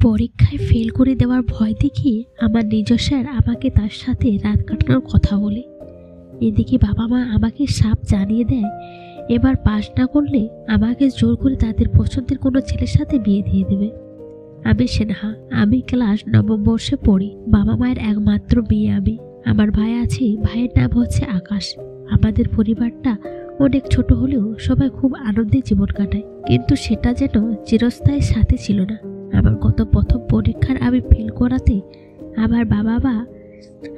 পরীক্ষায় ফেল করে দেওয়ার ভয় দেখিয়ে আমার নিজ স্যার আমাকে তার সাথে রাত কাটানোর কথা বলে। এদিকে বাবা মা আমাকে সাপ জানিয়ে দেয় এবার পাস না করলে আমাকে জোর করে তাদের পছন্দের কোনো ছেলের সাথে বিয়ে দিয়ে দেবে। আমি সেনহা, আমি ক্লাস 9ম বর্ষে পড়ি। বাবা মায়ের একমাত্র মেয়ে আমি। আমার ভাই আছে, ভাইয়ের নাম হচ্ছে আকাশ। আমাদের পরিবারটা অনেক ছোট হলেও সবাই খুব আনন্দে জীবন কাটায়, কিন্তু সেটা যেন চিরস্থায়ী সাথে ছিল না। আমার গত প্রথম পরীক্ষার আমি ফেল করাতে আমার বাবা মা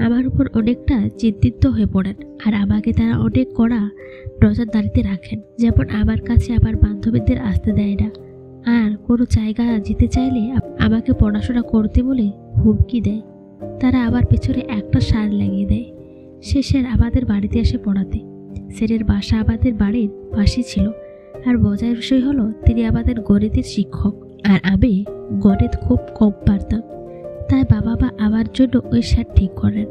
আমার উপর অনেকটা চিন্তিত হয়ে পড়েন, আর আমাকে তারা অনেক কড়া নজরদারিতে রাখেন। যেমন আমার কাছে আমার বান্ধবীদের আসতে দেয় না, আর কোনো জায়গা যেতে চাইলে আমাকে পড়াশোনা করতে বলে হুমকি দেয়। তারা আমার পেছনে একটা সার লাগিয়ে দেয়। সে স্যার আমাদের বাড়িতে এসে পড়াতে। স্যারের বাসা আমাদের বাড়ির পাশে ছিল, আর মজার বিষয় হলো তিনি আমাদের গণিতের শিক্ষক, আর আমি গণিত খুব কম পারতাম। তাই বাবা মা আমার জন্য ওই স্যার ঠিক করেন।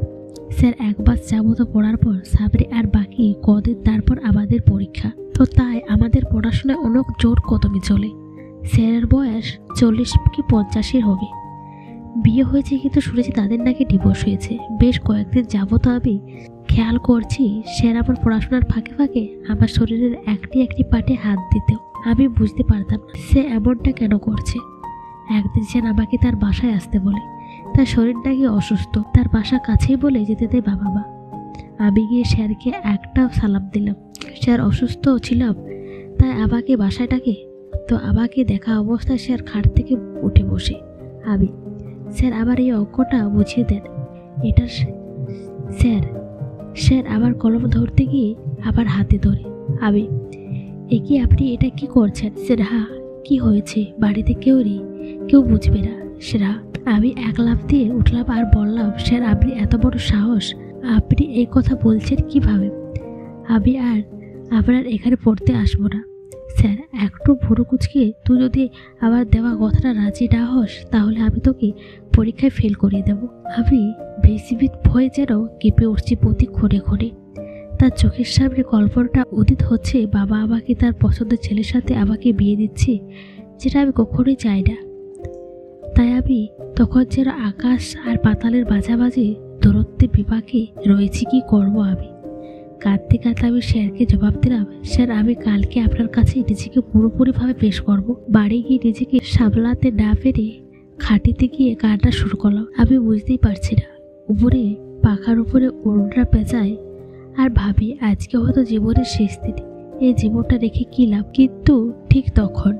স্যার একবার যাবত পড়ার পর সাবরি আর বাকি কদিন তারপর আমাদের পরীক্ষা, তো তাই আমাদের পড়াশোনায় অনেক জোর কদমে চলে। স্যারের বয়স 40 কি 50 হবে। বিয়ে হয়েছে, কিন্তু শুনেছি তাদের নাকি ডিভোর্স হয়েছে। বেশ কয়েকদিন যাবত আমি খেয়াল করছি স্যার আমার পড়াশোনার ফাঁকে ফাঁকে আমার শরীরের একটি একটি পাটে হাত দিত। আমি বুঝতে পারতাম না সে এমনটা কেন করছে। একদিন স্যার আমাকে তার বাসায় আসতে বলে। তার শরীর নাকি অসুস্থ, তার বাসা কাছেই বলে যেতে দেয় বাবা মা। আমি গিয়ে স্যারকে একটা সালাম দিলাম। স্যার অসুস্থ ছিলাম তাই আমাকে বাসায় ডাকে। তো আমাকে দেখা অবস্থায় স্যার খাট থেকে উঠে বসে। স্যার আবার এই অঙ্কটা বুঝিয়ে দেন। এটা স্যার আবার কলম ধরতে গিয়ে আবার হাতে ধরে। কি আপনি এটা কি করছেন? স্যার কি হয়েছে? বাড়িতে কেউ নেই, কেউ বুঝবে না। স্যার আমি এক লাফ দিয়ে উঠলাম আর বললাম, স্যার আপনি এত বড় সাহস, আপনি এই কথা বলছেন কিভাবে? আমি আর আপনার এখানে পড়তে আসবো না। স্যার একটু ভুরু কুচকে তুই যদি আবার দেওয়া কথাটা রাজি না হস তাহলে আমি তোকে পরীক্ষায় ফেল করিয়ে দেব। আমি বেশিবিদ ভয়ে যেন কেঁপে উঠছি প্রতি ক্ষণে ক্ষণে। তার চোখের সামনে কল্পনাটা উদিত হচ্ছে বাবা আমাকে তার পছন্দের ছেলের সাথে আমাকে বিয়ে দিচ্ছে, যেটা আমি কখনোই চাই না। তাই আমি তখন যেন আকাশ আর পাতালের মাঝামাঝি দূরত্বে বিপাকে রয়েছি। কি করবো আমি? কাঁদতে কাঁদতে আমি স্যারকে জবাব দিলাম, স্যার আমি কালকে আপনার কাছে নিজেকে পুরোপুরিভাবে পেশ করব। বাড়ি গিয়ে নিজেকে সামলাতে না পেরে খাটিতে গিয়ে কান্না শুরু করলাম। আমি বুঝতেই পারছি না, উপরে পাখার উপরে ওড়না পেঁচায় আর ভাবি আজকে হয়তো জীবনের শেষ দিন, এই জীবনটা রেখে কি লাভ। কিন্তু ঠিক তখন